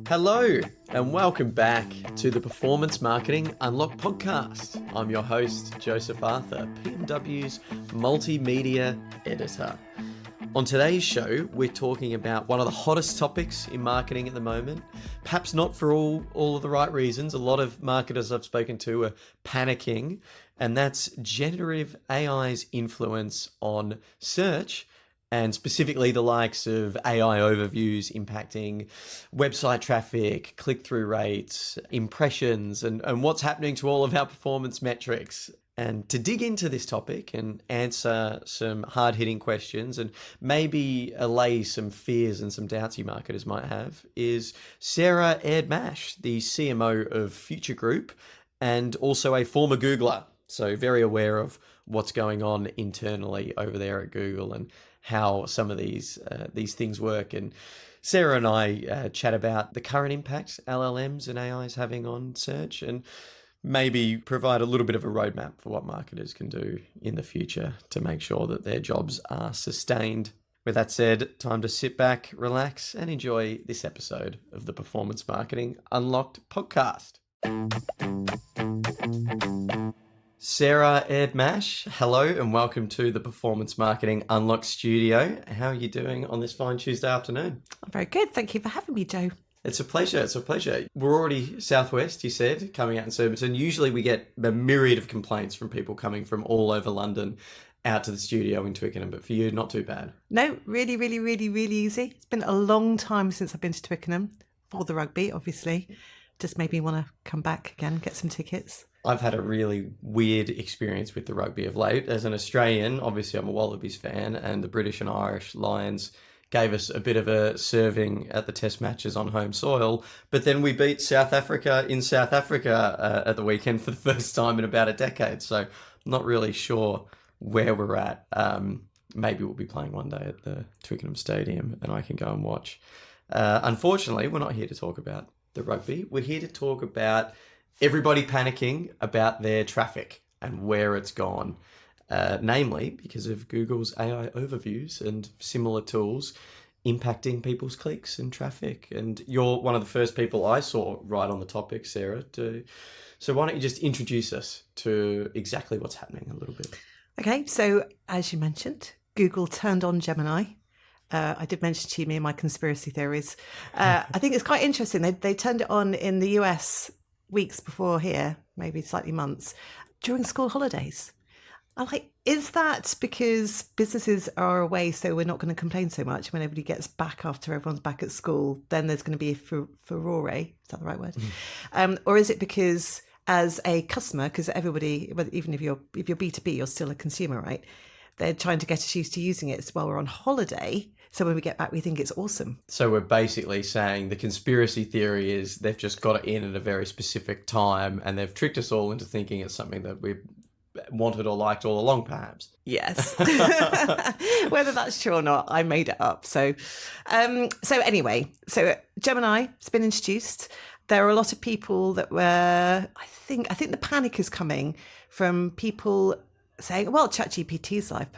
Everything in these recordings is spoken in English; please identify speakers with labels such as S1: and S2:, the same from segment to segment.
S1: Hello, and welcome back to the Performance Marketing Unlocked podcast. I'm your host, Joseph Arthur, PMW's multimedia editor. On today's show, we're talking about one of the hottest topics in marketing at the moment. Perhaps not for all of the right reasons. A lot of marketers I've spoken to are panicking, and that's generative AI's influence on search, and specifically the likes of AI overviews impacting website traffic, click-through rates, impressions, and what's happening to all of our performance metrics. And to dig into this topic and answer some hard-hitting questions and maybe allay some fears and some doubts you marketers might have is Sarah Erdmash, the CMO of Future Group and also a former Googler. So very aware of what's going on internally over there at Google and how some of these things work. And Sarah and I chat about the current impact LLMs and AI is having on search and maybe provide a little bit of a roadmap for what marketers can do in the future to make sure that their jobs are sustained. With that said, time to sit back, relax, and enjoy this episode of the Performance Marketing Unlocked podcast. Sarah Erdmash, hello and welcome to the Performance Marketing Unlocked studio. How are you doing on this fine Tuesday afternoon?
S2: I'm very good. Thank you for having me, Joe.
S1: It's a pleasure. It's a pleasure. We're already southwest, you said, coming out in Surbiton. Usually we get a myriad of complaints from people coming from all over London out to the studio in Twickenham, but for you, not too bad.
S2: No, really, really, really, really easy. It's been a long time since I've been to Twickenham for the rugby, obviously. Just made me want to come back again, get some tickets.
S1: I've had a really weird experience with the rugby of late. As an Australian, obviously I'm a Wallabies fan, and the British and Irish Lions gave us a bit of a serving at the test matches on home soil. But then we beat South Africa in South Africa at the weekend for the first time in about a decade. So I'm not really sure where we're at. Maybe we'll be playing one day at the Twickenham Stadium and I can go and watch. Unfortunately, we're not here to talk about the rugby. We're here to talk about everybody panicking about their traffic and where it's gone. Namely, because of Google's AI overviews and similar tools impacting people's clicks and traffic. And you're one of the first people I saw right on the topic, Sarah. So why don't you just introduce us to exactly what's happening a little bit?
S2: Okay, so as you mentioned, Google turned on Gemini. I did mention to you my conspiracy theories. I think it's quite interesting. They turned it on in the US weeks before here, maybe slightly months, during school holidays. I'm like, is that because businesses are away, so we're not going to complain so much when everybody gets back after everyone's back at school? Then there's going to be a furore. Is that the right word? Or is it because as a customer, because everybody, even if you're B2B, you're still a consumer, right? They're trying to get us used to using it while we're on holiday. So when we get back, we think it's awesome.
S1: So we're basically saying the conspiracy theory is they've just got it in at a very specific time and they've tricked us all into thinking it's something that we wanted or liked all along, perhaps.
S2: Yes. Whether that's true or not, I made it up. So anyway, Gemini has been introduced. There are a lot of people that were, I think the panic is coming from people saying, well, ChatGPT's live.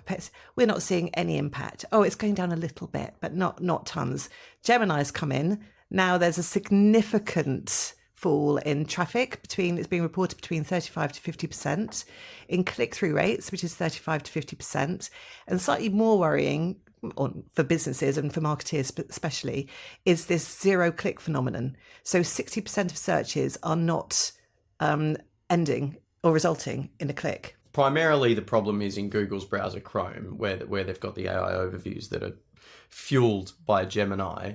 S2: We're not seeing any impact. Oh, it's going down a little bit, but not tons. Gemini's come in. Now there's a significant fall in traffic it's being reported between 35 to 50%, in click-through rates, which is 35 to 50%, and slightly more worrying for businesses and for marketeers especially, is this zero-click phenomenon. So 60% of searches are not ending or resulting in a click.
S1: Primarily, the problem is in Google's browser Chrome, where they've got the AI overviews that are fueled by Gemini.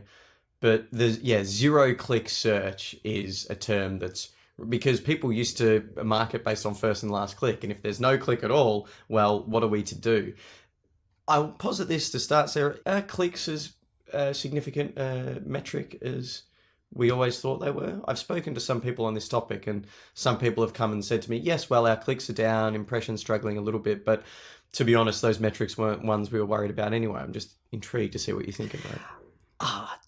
S1: But zero-click search is a term that's because people used to market based on first and last click. And if there's no click at all, well, what are we to do? I'll posit this to start, Sarah. Are clicks as significant metric as we always thought they were? I've spoken to some people on this topic and some people have come and said to me, yes, well, our clicks are down, impressions struggling a little bit. But to be honest, those metrics weren't ones we were worried about anyway. I'm just intrigued to see what you think about it.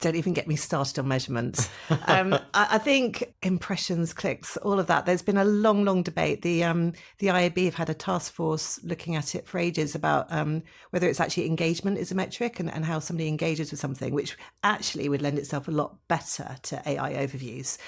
S2: Don't even get me started on measurements. I think impressions, clicks, all of that. There's been a long debate. The IAB have had a task force looking at it for ages about whether it's actually engagement is a metric and how somebody engages with something, which actually would lend itself a lot better to AI overviews.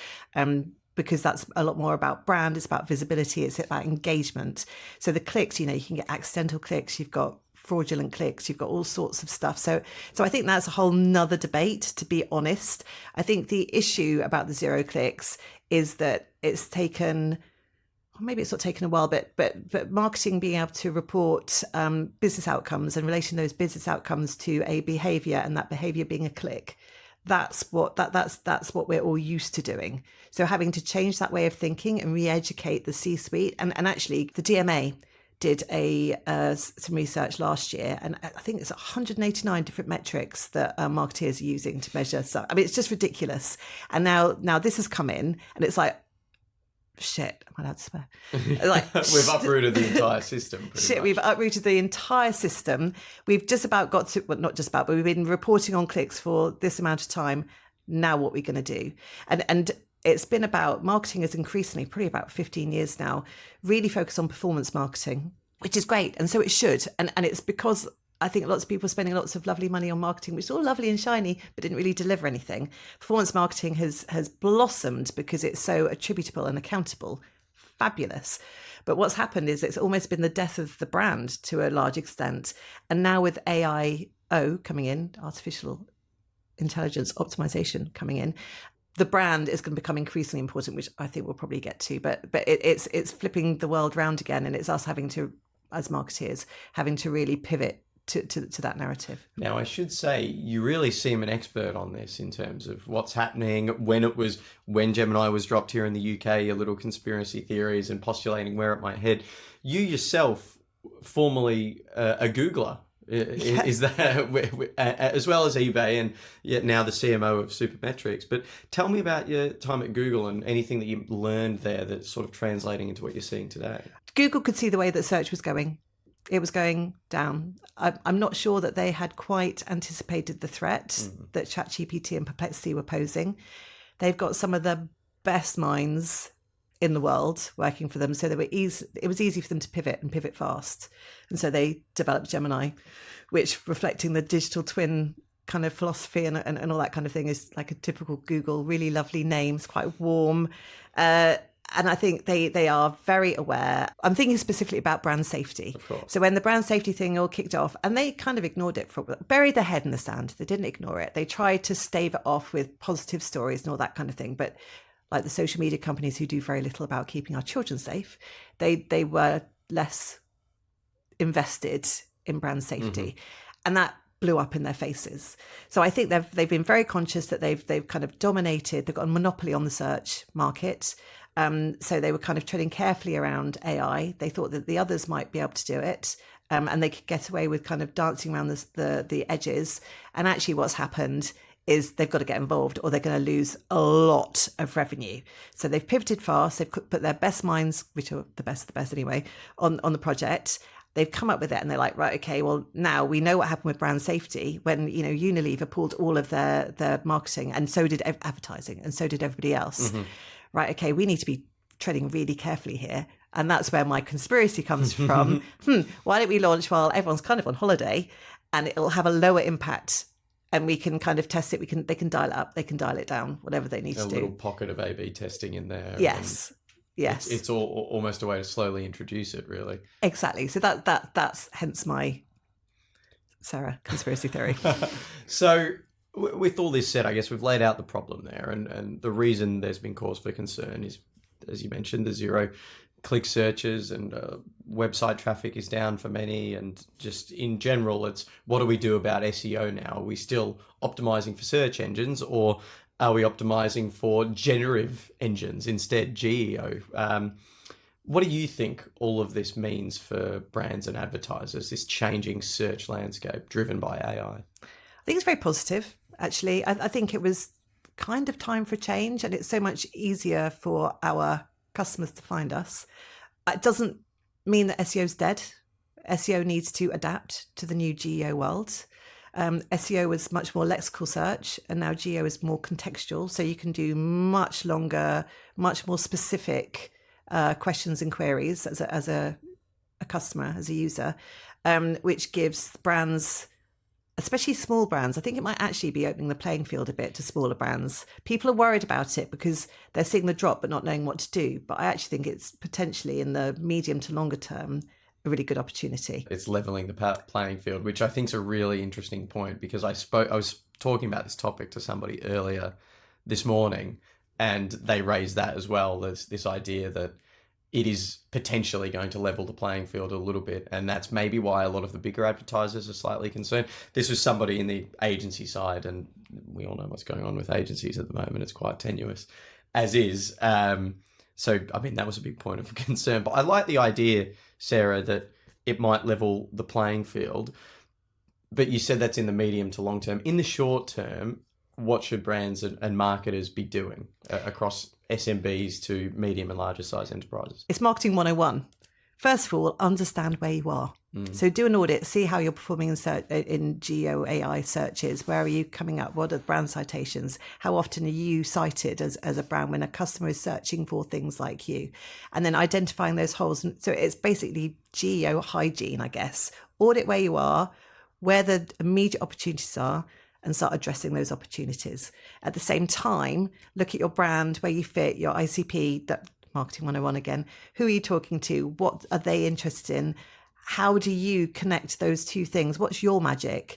S2: Because that's a lot more about brand, it's about visibility, it's about engagement. So the clicks, you can get accidental clicks, you've got fraudulent clicks, you've got all sorts of stuff. So I think that's a whole nother debate, to be honest. I think the issue about the zero clicks is that it's taken, or maybe it's not taken a while, but marketing being able to report business outcomes and relating those business outcomes to a behavior, and that behavior being a click. That's what we're all used to doing. So having to change that way of thinking and re-educate the C-suite, and actually the DMA did some research last year, and I think it's 189 different metrics that marketeers are using to measure. So I mean, it's just ridiculous. And now this has come in, and it's like, shit, am I allowed to swear? Like,
S1: we've uprooted the entire system.
S2: We've uprooted the entire system. We've just about got to, well, not just about, but we've been reporting on clicks for this amount of time. Now what we're going to do? And it's been about, marketing is increasingly, probably about 15 years now, really focused on performance marketing, which is great. And so it should. And it's because I think lots of people are spending lots of lovely money on marketing, which is all lovely and shiny, but didn't really deliver anything. Performance marketing has blossomed because it's so attributable and accountable. Fabulous. But what's happened is it's almost been the death of the brand to a large extent. And now with AIO coming in, artificial intelligence optimization coming in, the brand is going to become increasingly important, which I think we'll probably get to. But it's flipping the world round again, and it's us having to, as marketeers, having to really pivot to that narrative.
S1: Now, I should say, you really seem an expert on this in terms of what's happening, when Gemini was dropped here in the UK, your little conspiracy theories and postulating where it might head. You yourself, formerly a Googler, is that as well as eBay, and yet now the CMO of Supermetrics. But tell me about your time at Google and anything that you learned there that's sort of translating into what you're seeing today.
S2: Google could see the way that search was going. It was going down. I'm not sure that they had quite anticipated the threat that ChatGPT and Perplexity were posing. They've got some of the best minds in the world working for them, so it was easy for them to pivot and pivot fast. And so they developed Gemini, which, reflecting the digital twin kind of philosophy and all that kind of thing, is like a typical Google, really lovely names, quite warm. And I think they are very aware. I'm thinking specifically about brand safety. So when the brand safety thing all kicked off, and they kind of ignored it, buried their head in the sand. They didn't ignore it. They tried to stave it off with positive stories and all that kind of thing. But like the social media companies who do very little about keeping our children safe, they were less invested in brand safety. And that blew up in their faces. So I think they've been very conscious that they've kind of dominated. They've got a monopoly on the search market. So they were kind of treading carefully around AI. They thought that the others might be able to do it, and they could get away with kind of dancing around the edges. And actually what's happened is they've got to get involved, or they're going to lose a lot of revenue. So they've pivoted fast. They've put their best minds, which are the best anyway, on the project. They've come up with it, and they're like, right, okay, well, now we know what happened with brand safety when, Unilever pulled all of their marketing, and so did advertising, and so did everybody else. Right, okay, we need to be treading really carefully here. And that's where my conspiracy comes from. Why don't we launch while everyone's kind of on holiday, and it'll have a lower impact, and we can kind of test it. They can dial it up, they can dial it down, whatever they need to do. A
S1: little pocket of A/B testing in there.
S2: Yes. Yes.
S1: It's almost a way to slowly introduce it, really.
S2: Exactly. So that's hence my Sarah conspiracy theory.
S1: So with all this said, I guess we've laid out the problem there, and the reason there's been cause for concern is, as you mentioned, the zero click searches, and website traffic is down for many, and just in general, it's what do we do about SEO now? Are we still optimizing for search engines, or are we optimizing for generative engines instead, GEO? What do you think all of this means for brands and advertisers, this changing search landscape driven by AI?
S2: I think it's very positive, actually. I think it was kind of time for change, and it's so much easier for our customers to find us. It doesn't mean that SEO is dead. SEO needs to adapt to the new GEO world. SEO was much more lexical search, and now geo is more contextual. So you can do much longer, much more specific questions and queries as a customer, as a user, which gives brands, especially small brands, I think it might actually be opening the playing field a bit to smaller brands. People are worried about it because they're seeing the drop but not knowing what to do. But I actually think it's potentially in the medium to longer term a really good opportunity.
S1: It's leveling the playing field, which I think is a really interesting point, because I was talking about this topic to somebody earlier this morning, and they raised that as well. There's this idea that it is potentially going to level the playing field a little bit. And that's maybe why a lot of the bigger advertisers are slightly concerned. This was somebody in the agency side, and we all know what's going on with agencies at the moment. It's quite tenuous, as is. So, I mean, that was a big point of concern. But I like the idea, Sarah, that it might level the playing field. But you said that's in the medium to long term. In the short term, what should brands and marketers be doing across SMBs to medium and larger size enterprises?
S2: It's marketing 101. First of all, understand where you are. So do an audit, see how you're performing in geo AI searches. Where are you coming up? What are brand citations? How often are you cited as a brand when a customer is searching for things like you? And then identifying those holes. So it's basically geo hygiene, I guess. Audit where you are, where the immediate opportunities are, and start addressing those opportunities. At the same time, look at your brand, where you fit, your ICP, that marketing 101 again. Who are you talking to? What are they interested in? How do you connect those two things? What's your magic?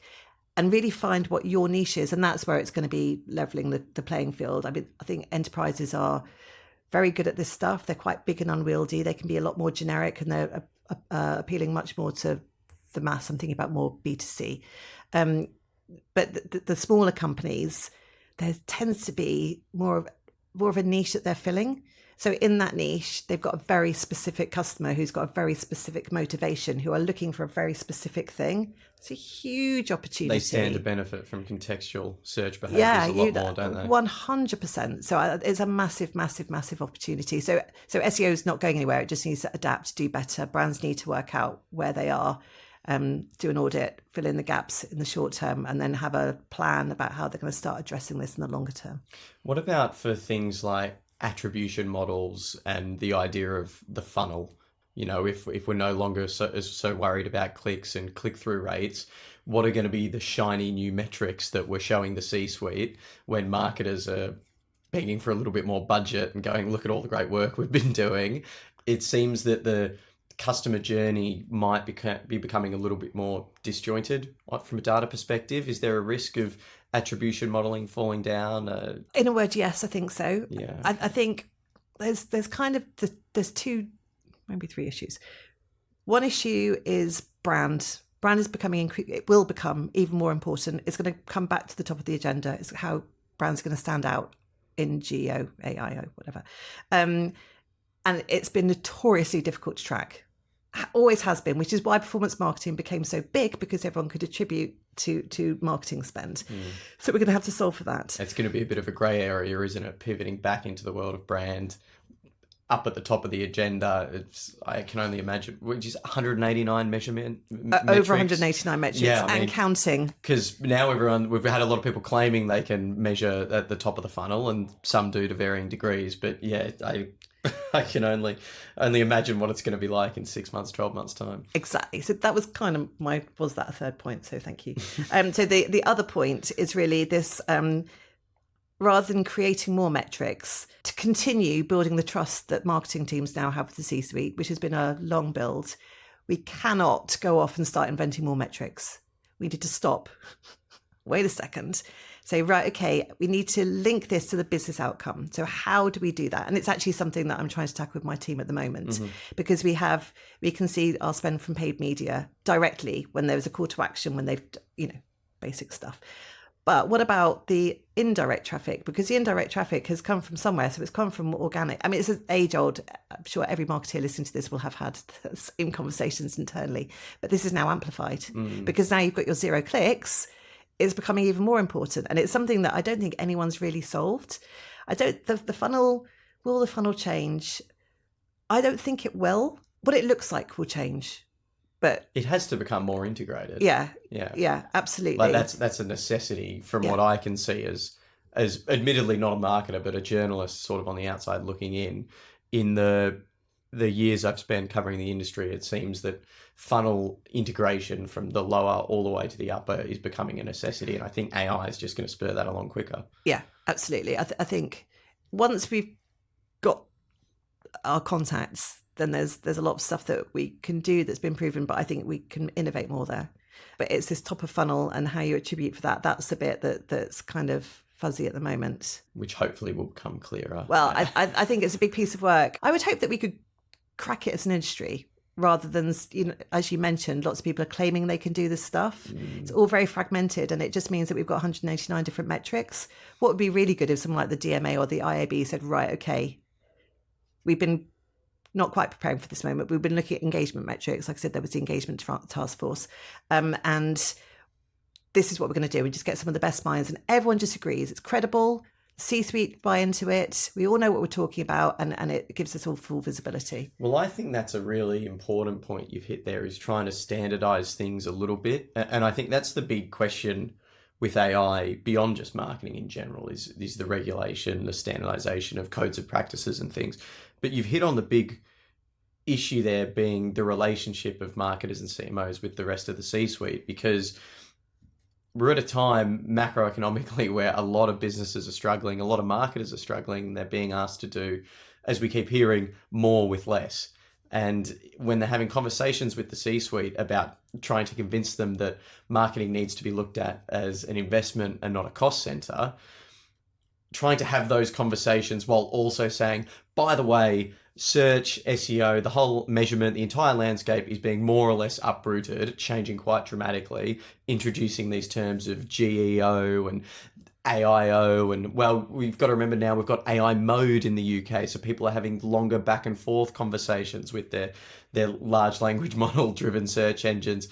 S2: And really find what your niche is. And that's where it's going to be leveling the playing field. I mean, I think enterprises are very good at this stuff. They're quite big and unwieldy. They can be a lot more generic, and they're appealing much more to the mass. I'm thinking about more B2C. But the smaller companies, there tends to be more of a niche that they're filling. So in that niche, they've got a very specific customer who's got a very specific motivation, who are looking for a very specific thing. It's a huge opportunity.
S1: They stand to benefit from contextual search behaviours a lot more, don't they?
S2: 100%. So it's a massive, massive, massive opportunity. So SEO is not going anywhere. It just needs to adapt, do better. Brands need to work out where they are. Do an audit, fill in the gaps in the short term, and then have a plan about how they're going to start addressing this in the longer term.
S1: What about for things like attribution models and the idea of the funnel? You know, if we're no longer so worried about clicks and click-through rates, what are going to be the shiny new metrics that we're showing the C-suite when marketers are begging for a little bit more budget and going, look at all the great work we've been doing? It seems that the customer journey might be becoming a little bit more disjointed from a data perspective. Is there a risk of attribution modeling falling down?
S2: In a word, yes, I think so.
S1: Yeah.
S2: I think there's kind of there's two, maybe three issues. One issue is brand. Brand is becoming, it will become even more important. It's going to come back to the top of the agenda. It's how brands are going to stand out in geo, AI, or whatever. And it's been notoriously difficult to track. Always has been, which is why performance marketing became so big, because everyone could attribute to marketing spend. So we're going to have to solve for that. It's
S1: going to be a bit of a grey area, isn't it? Pivoting back into the world of brand, up at the top of the agenda. I can only imagine, which is 189 metrics.
S2: Over 189 metrics,
S1: yeah,
S2: and counting.
S1: Because now we've had a lot of people claiming they can measure at the top of the funnel, and some do to varying degrees. But yeah, I can only imagine what it's going to be like in 6 months, 12 months time.
S2: Exactly. So that was kind of was that a third point? So thank you. So the other point is really this, rather than creating more metrics, to continue building the trust that marketing teams now have with the C-suite, which has been a long build. We cannot go off and start inventing more metrics. We need to stop. Wait a second. Say, right, okay, we need to link this to the business outcome. So how do we do that? And it's actually something that I'm trying to tackle with my team at the moment, because we can see our spend from paid media directly when there's a call to action, when they've, basic stuff. But what about the indirect traffic? Because the indirect traffic has come from somewhere. So it's come from organic. I mean, it's an age old, I'm sure every marketer listening to this will have had the same conversations internally, but this is now amplified because now you've got your 0 clicks. It's becoming even more important. And it's something that I don't think anyone's really solved. The funnel, will the funnel change? I don't think it will. What it looks like will change. But
S1: it has to become more integrated.
S2: yeah,
S1: Yeah,
S2: absolutely.
S1: like that's a necessity from what I can see as admittedly not a marketer but a journalist, sort of on the outside looking in the years I've spent covering the industry. It seems that funnel integration from the lower all the way to the upper is becoming a necessity, and I think AI is just going to spur that along quicker.
S2: Yeah, absolutely. I think once we've got our contacts, then there's a lot of stuff that we can do that's been proven, but I think we can innovate more there. But it's this top of funnel and how you attribute for that. That's the bit that's kind of fuzzy at the moment.
S1: Which hopefully will become clearer.
S2: Well, I think it's a big piece of work. I would hope that we could crack it as an industry rather than, as you mentioned, lots of people are claiming they can do this stuff. It's all very fragmented, and it just means that we've got 189 different metrics. What would be really good if someone like the DMA or the IAB said, right, okay, we've been not quite preparing for this moment. We've been looking at engagement metrics. Like I said, there was the engagement task force. And this is what we're going to do. We just get some of the best minds, and everyone just agrees. It's credible. C-suite buy into it. We all know what we're talking about, and it gives us all full visibility.
S1: Well, I think that's a really important point you've hit there, is trying to standardize things a little bit. And I think that's the big question with AI beyond just marketing in general is the regulation, the standardization of codes of practices and things. But you've hit on the big issue there being the relationship of marketers and CMOs with the rest of the C-suite, because we're at a time macroeconomically where a lot of businesses are struggling, a lot of marketers are struggling, and they're being asked to do, as we keep hearing, more with less. And when they're having conversations with the C-suite about trying to convince them that marketing needs to be looked at as an investment and not a cost center, trying to have those conversations while also saying, by the way, search, SEO, the whole measurement, the entire landscape is being more or less uprooted, changing quite dramatically, introducing these terms of GEO and AIO, and well, we've got to remember now we've got AI mode in the UK, so people are having longer back and forth conversations with their large language model driven search engines.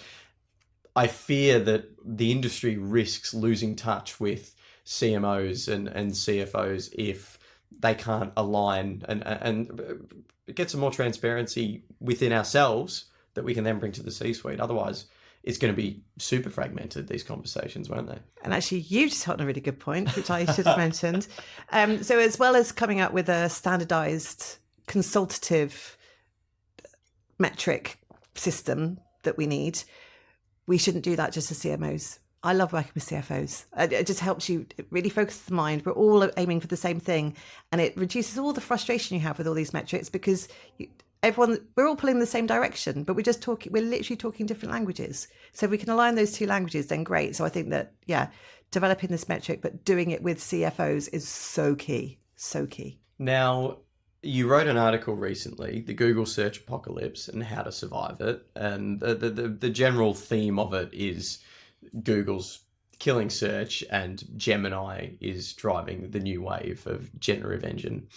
S1: I fear that the industry risks losing touch with CMOs and CFOs if they can't align and get some more transparency within ourselves that we can then bring to the C-suite. Otherwise, it's going to be super fragmented, these conversations, won't they?
S2: And actually, you just hit on a really good point, which I should have mentioned. So as well as coming up with a standardized consultative metric system that we need, we shouldn't do that just as CMOs. I love working with CFOs. It just helps you, it really focuses the mind. We're all aiming for the same thing, and it reduces all the frustration you have with all these metrics, because we're all pulling in the same direction, but we're literally talking different languages. So if we can align those two languages, then great. So I think that, developing this metric, but doing it with CFOs is so key.
S1: Now, you wrote an article recently, the Google search apocalypse and how to survive it. And the general theme of it is Google's killing search and Gemini is driving the new wave of generative engine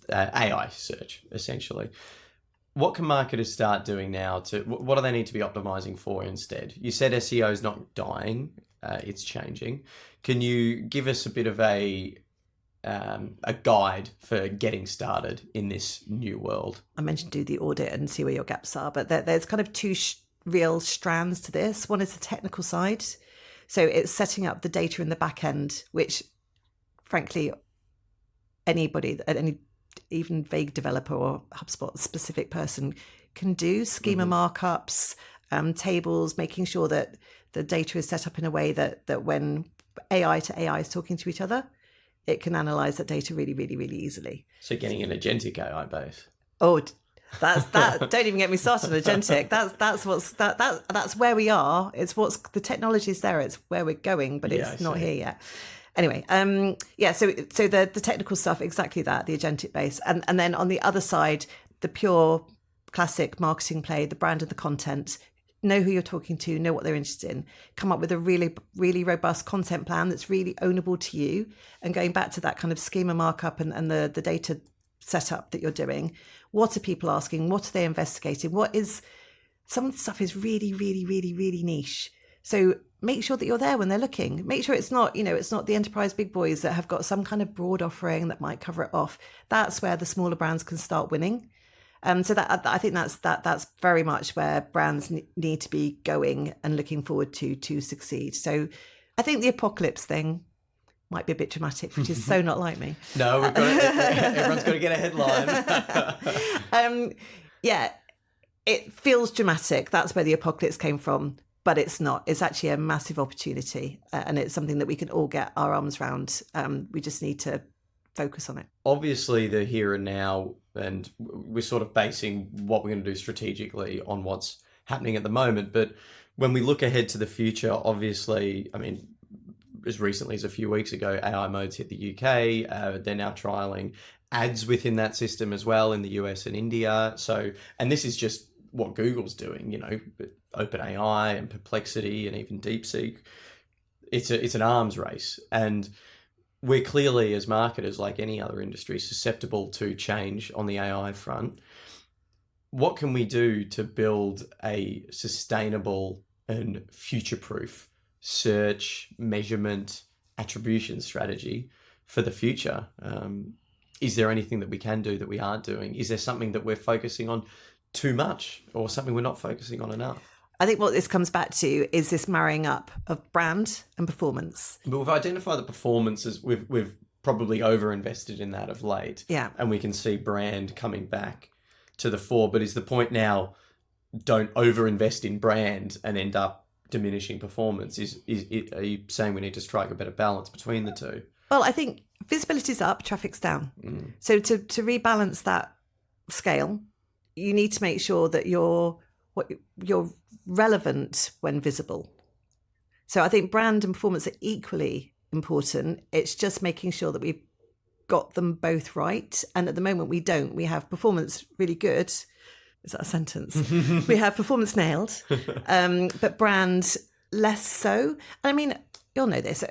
S1: AI search, essentially. What can marketers start doing now what do they need to be optimizing for instead? You said SEO is not dying, it's changing. Can you give us a bit of a guide for getting started in this new world?
S2: I mentioned do the audit and see where your gaps are, but there's kind of two real strands to this. One is the technical side. So it's setting up the data in the back end, which frankly, anybody, any even vague developer or HubSpot specific person can do. Schema markups, tables, making sure that the data is set up in a way that when AI to AI is talking to each other, it can analyze that data really, really, really easily.
S1: So getting an agentic AI base.
S2: Oh, that's that. Don't even get me started on agentic. That's where we are. It's the technology's there. It's where we're going, but it's not here yet. Anyway, so the technical stuff, exactly that, the agentic base, and then on the other side, the pure classic marketing play, the brand and the content. Know who you're talking to, know what they're interested in, come up with a really, really robust content plan that's really ownable to you, and going back to that kind of schema markup and the data setup that you're doing. What are people asking? What are they investigating? Some of the stuff is really, really, really, really niche. So make sure that you're there when they're looking. Make sure it's not the enterprise big boys that have got some kind of broad offering that might cover it off. That's where the smaller brands can start winning. So that I think that's very much where brands need to be going and looking forward to succeed. So I think the apocalypse thing might be a bit dramatic, which is so not like me.
S1: No, everyone's got to get a headline.
S2: Yeah, it feels dramatic. That's where the apocalypse came from, but it's not. It's actually a massive opportunity, and it's something that we can all get our arms around. We just need to focus on it.
S1: Obviously, the here and now, and we're sort of basing what we're going to do strategically on what's happening at the moment. But when we look ahead to the future, obviously, I mean, as recently as a few weeks ago, AI modes hit the UK. They're now trialing ads within that system as well in the US and India. So, and this is just what Google's doing, you know, OpenAI and Perplexity and even DeepSeek. It's an arms race, and we're clearly, as marketers, like any other industry, susceptible to change on the AI front. What can we do to build a sustainable and future-proof search, measurement, attribution strategy for the future? Is there anything that we can do that we aren't doing? Is there something that we're focusing on too much, or something we're not focusing on enough?
S2: I think what this comes back to is this marrying up of brand and performance.
S1: But we've identified the performances. We've probably overinvested in that of late.
S2: Yeah.
S1: And we can see brand coming back to the fore. But is the point now, don't overinvest in brand and end up diminishing performance? Are you saying we need to strike a better balance between the two?
S2: Well, I think visibility's up, traffic's down. So to rebalance that scale, you need to make sure that you're relevant when visible. So I think brand and performance are equally important. It's just making sure that we've got them both right. And at the moment we don't. We have performance really good. Is that a sentence? We have performance nailed, but brand less so. And I mean, you'll know this.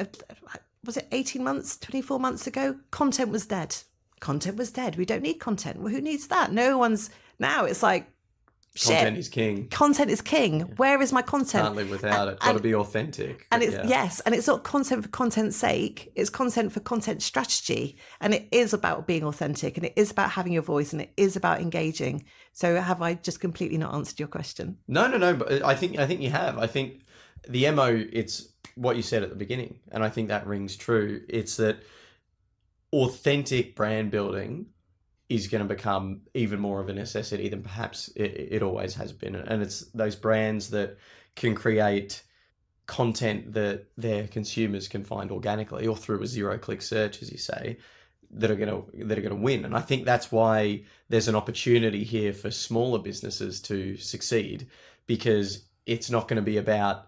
S2: Was it 18 months, 24 months ago? Content was dead. Content was dead. We don't need content. Well, who needs that? No one's... Now it's like, shit.
S1: Content is king.
S2: Content is king. Yeah. Where is my content?
S1: Can't live without it. Got to be authentic.
S2: And it's yes, and it's not content for content's sake. It's content for content strategy, and it is about being authentic, and it is about having your voice, and it is about engaging. So, have I just completely not answered your question?
S1: No. But I think you have. I think the MO. It's what you said at the beginning, and I think that rings true. It's that authentic brand building is going to become even more of a necessity than perhaps it always has been. And it's those brands that can create content that their consumers can find organically or through a zero-click search, as you say, that are going to win. And I think that's why there's an opportunity here for smaller businesses to succeed, because it's not going to be about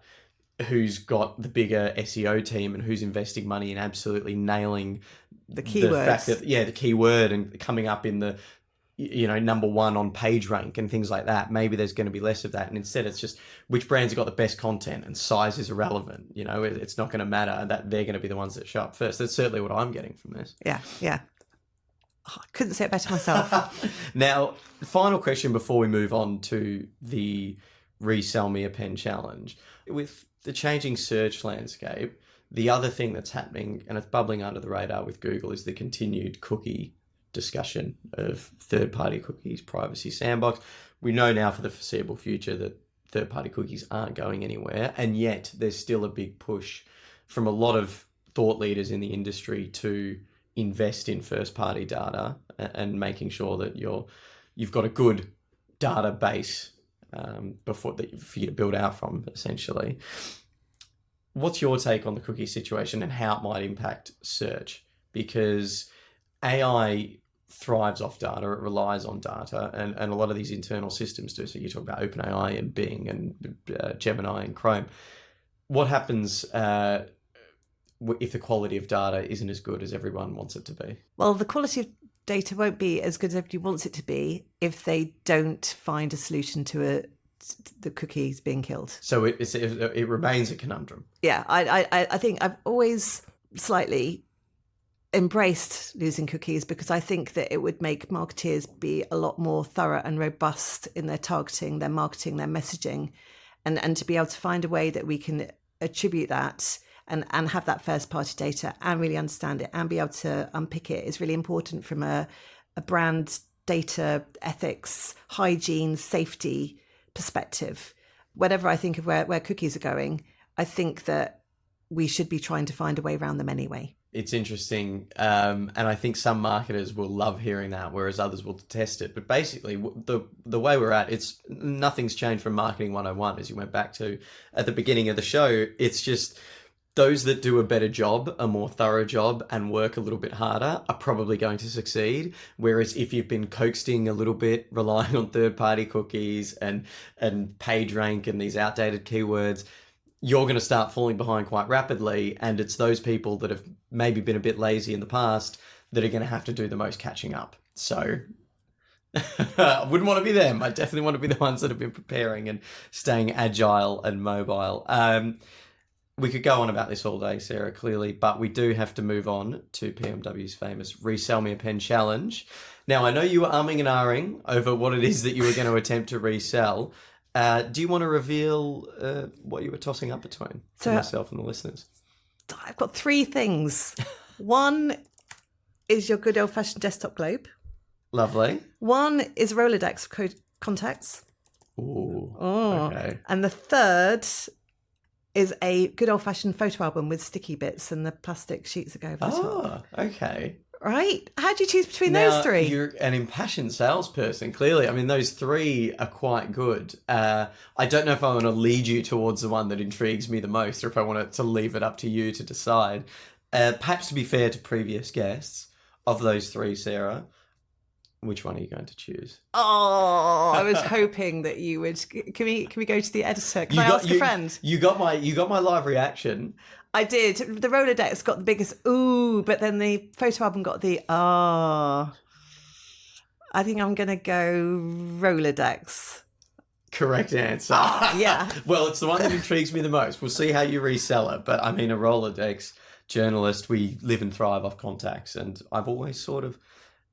S1: who's got the bigger SEO team and who's investing money in absolutely nailing
S2: the keywords.
S1: The fact that, the keyword and coming up in the, number one on page rank and things like that. Maybe there's going to be less of that. And instead it's just which brands have got the best content, and size is irrelevant. It's not going to matter, that they're going to be the ones that show up first. That's certainly what I'm getting from this.
S2: Yeah. Oh, I couldn't say it better myself.
S1: Now, final question before we move on to the Resell Me a Pen challenge. With the changing search landscape, the other thing that's happening, and it's bubbling under the radar with Google, is the continued cookie discussion of third-party cookies, privacy sandbox. We know now for the foreseeable future that third-party cookies aren't going anywhere, and yet there's still a big push from a lot of thought leaders in the industry to invest in first-party data and making sure that you've got a good database for you to build out from, essentially. What's your take on the cookie situation and how it might impact search? Because AI thrives off data, it relies on data, and a lot of these internal systems do. So you talk about OpenAI and Bing and Gemini and Chrome. What happens if the quality of data isn't as good as everyone wants it to be? Well,
S2: the quality of data won't be as good as everybody wants it to be if they don't find a solution to the cookies being killed.
S1: So it remains a conundrum.
S2: Yeah, I think I've always slightly embraced losing cookies, because I think that it would make marketeers be a lot more thorough and robust in their targeting, their marketing, their messaging, and to be able to find a way that we can attribute that and have that first party data and really understand it and be able to unpick it is really important from a brand data ethics, hygiene, safety perspective, whenever I think of where cookies are going, I think that we should be trying to find a way around them anyway.
S1: It's interesting, and I think some marketers will love hearing that, whereas others will detest it. But basically, the way we're at, nothing's changed from Marketing 101, as you went back to at the beginning of the show. It's just those that do a better job, a more thorough job, and work a little bit harder are probably going to succeed. Whereas if you've been coaxing a little bit, relying on third-party cookies and page rank and these outdated keywords, you're going to start falling behind quite rapidly. And it's those people that have maybe been a bit lazy in the past that are going to have to do the most catching up. So I wouldn't want to be them. I definitely want to be the ones that have been preparing and staying agile and mobile. We could go on about this all day, Sarah, clearly, but we do have to move on to PMW's famous Resell Me a Pen challenge. Now, I know you were umming and ahhing over what it is that you were going to attempt to resell. Do you want to reveal what you were tossing up between to myself and the listeners?
S2: I've got three things. One is your good old-fashioned desktop globe.
S1: Lovely.
S2: One is Rolodex contacts.
S1: Ooh, okay.
S2: And the third is a good old-fashioned photo album with sticky bits and the plastic sheets that go over the top.
S1: Oh, okay.
S2: Right? How do you choose between those three?
S1: You're an impassioned salesperson, clearly. I mean, those three are quite good. I don't know if I want to lead you towards the one that intrigues me the most or if I want to leave it up to you to decide. Perhaps to be fair to previous guests, of those three, Sarah, which one are you going to choose?
S2: Oh, I was hoping that you would. Can we go to the editor? Can I ask a friend?
S1: You got my live reaction.
S2: I did. The Rolodex got the biggest ooh, but then the photo album got the ah. I think I'm going to go Rolodex.
S1: Correct answer.
S2: Yeah.
S1: Well, it's the one that intrigues me the most. We'll see how you resell it. But I mean, a Rolodex journalist, we live and thrive off contacts. And I've always sort of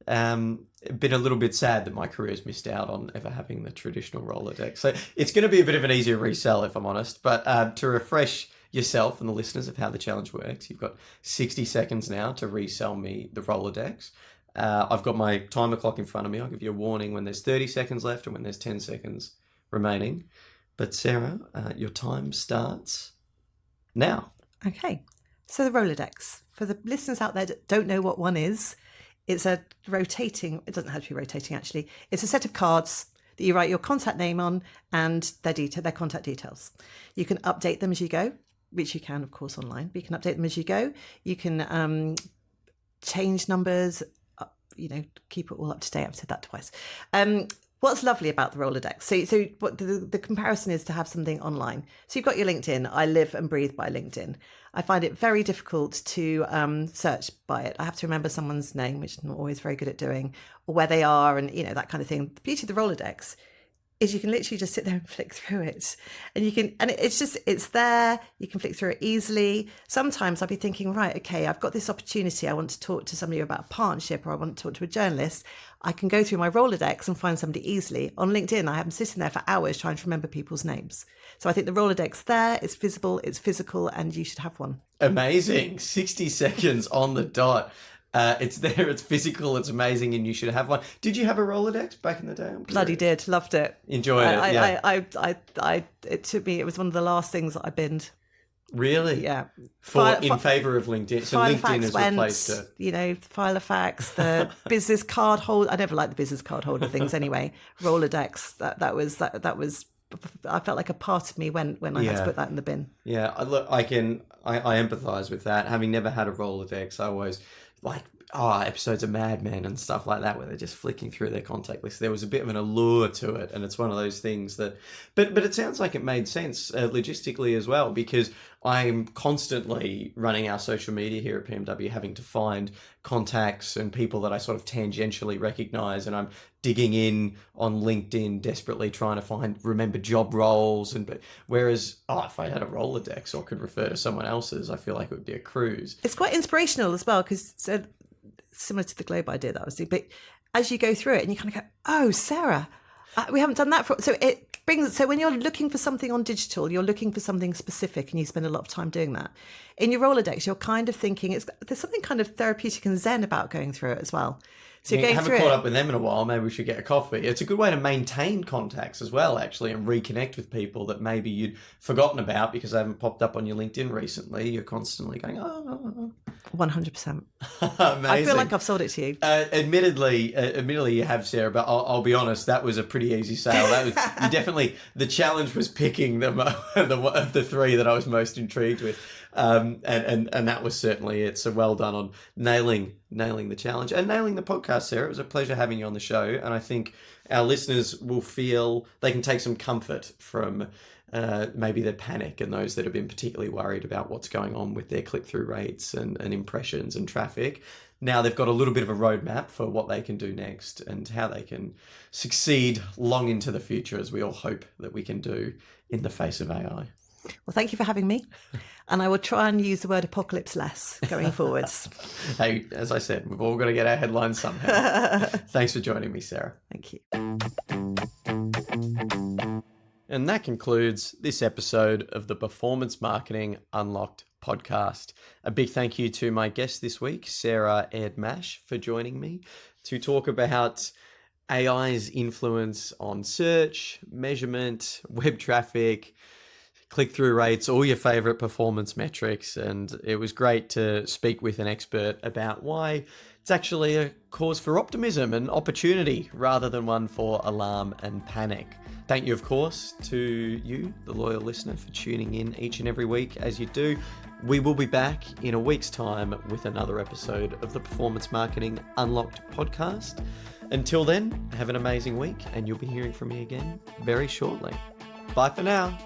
S1: been a little bit sad that my career's missed out on ever having the traditional Rolodex. So it's going to be a bit of an easier resell, if I'm honest. But to refresh yourself and the listeners of how the challenge works, you've got 60 seconds now to resell me the Rolodex. I've got my timer clock in front of me. I'll give you a warning when there's 30 seconds left and when there's 10 seconds remaining. But Sarah, your time starts now.
S2: Okay. So the Rolodex, for the listeners out there that don't know what one is, it's a rotating, it doesn't have to be rotating actually, it's a set of cards that you write your contact name on and their contact details. You can update them as you go, which you can, of course, online, but you can update them as you go. You can change numbers, keep it all up to date. I've said that twice. What's lovely about the Rolodex? So what the comparison is to have something online. So you've got your LinkedIn. I live and breathe by LinkedIn. I find it very difficult to search by it. I have to remember someone's name, which I'm not always very good at doing, or where they are, and that kind of thing. The beauty of the Rolodex is you can literally just sit there and flick through it, and it's there. You can flick through it easily. Sometimes I'll be thinking, right, okay, I've got this opportunity. I want to talk to somebody about a partnership, or I want to talk to a journalist. I can go through my Rolodex and find somebody easily. On LinkedIn, I have been sitting there for hours trying to remember people's names. So I think the Rolodex there, it's visible, it's physical, and you should have one.
S1: Amazing. 60 seconds on the dot. It's there, it's physical, it's amazing, and you should have one. Did you have a Rolodex back in the day?
S2: Bloody did. Loved it.
S1: Enjoyed it, yeah.
S2: It took me, it was one of the last things that I binned.
S1: Really?
S2: Yeah.
S1: In favour of LinkedIn. So LinkedIn has replaced it.
S2: Filofax, the business card holder. I never liked the business card holder things anyway. Rolodex, that was I felt like a part of me when I had to put that in the bin.
S1: Yeah, look, I empathise with that. Having never had a Rolodex, I always episodes of Mad Men and stuff like that where they're just flicking through their contact list. There was a bit of an allure to it, and it's one of those things that... But it sounds like it made sense logistically as well, because I'm constantly running our social media here at PMW, having to find contacts and people that I sort of tangentially recognise, and I'm digging in on LinkedIn, desperately trying to remember job roles. Whereas, if I had a Rolodex or could refer to someone else's, I feel like it would be a cruise.
S2: It's quite inspirational as well, because similar to the globe idea that I was doing, but as you go through it and you kind of go, oh, Sarah, we haven't done that for... So when you're looking for something on digital, you're looking for something specific and you spend a lot of time doing that. In your Rolodex, you're kind of thinking there's something kind of therapeutic and zen about going through it as well. So you're
S1: Yeah,
S2: going
S1: haven't
S2: through
S1: caught
S2: it.
S1: up with them in a while. Maybe we should get a coffee. It's a good way to maintain contacts as well, actually, and reconnect with people that maybe you'd forgotten about because they haven't popped up on your LinkedIn recently. You're constantly going,
S2: 100%.
S1: amazing.
S2: I feel like I've sold it to you.
S1: Admittedly, you have, Sarah. But I'll be honest, that was a pretty easy sale. That was you definitely. The challenge was picking the of the three that I was most intrigued with, and that was certainly it. So well done on nailing the challenge and nailing the podcast, Sarah. It was a pleasure having you on the show, and I think our listeners will feel they can take some comfort from maybe the panic and those that have been particularly worried about what's going on with their click-through rates and impressions and traffic. Now they've got a little bit of a roadmap for what they can do next and how they can succeed long into the future, as we all hope that we can do in the face of AI.
S2: Well, thank you for having me. And I will try and use the word apocalypse less going forwards.
S1: Hey, as I said, we've all got to get our headlines somehow. Thanks for joining me, Sarah.
S2: Thank you.
S1: And that concludes this episode of the Performance Marketing Unlocked podcast. A big thank you to my guest this week, Sarah Erdmash, for joining me to talk about AI's influence on search, measurement, web traffic, click-through rates, all your favorite performance metrics. And it was great to speak with an expert about why it's actually a cause for optimism and opportunity rather than one for alarm and panic. Thank you, of course, to you, the loyal listener, for tuning in each and every week as you do. We will be back in a week's time with another episode of the Performance Marketing Unlocked podcast. Until then, have an amazing week, and you'll be hearing from me again very shortly. Bye for now.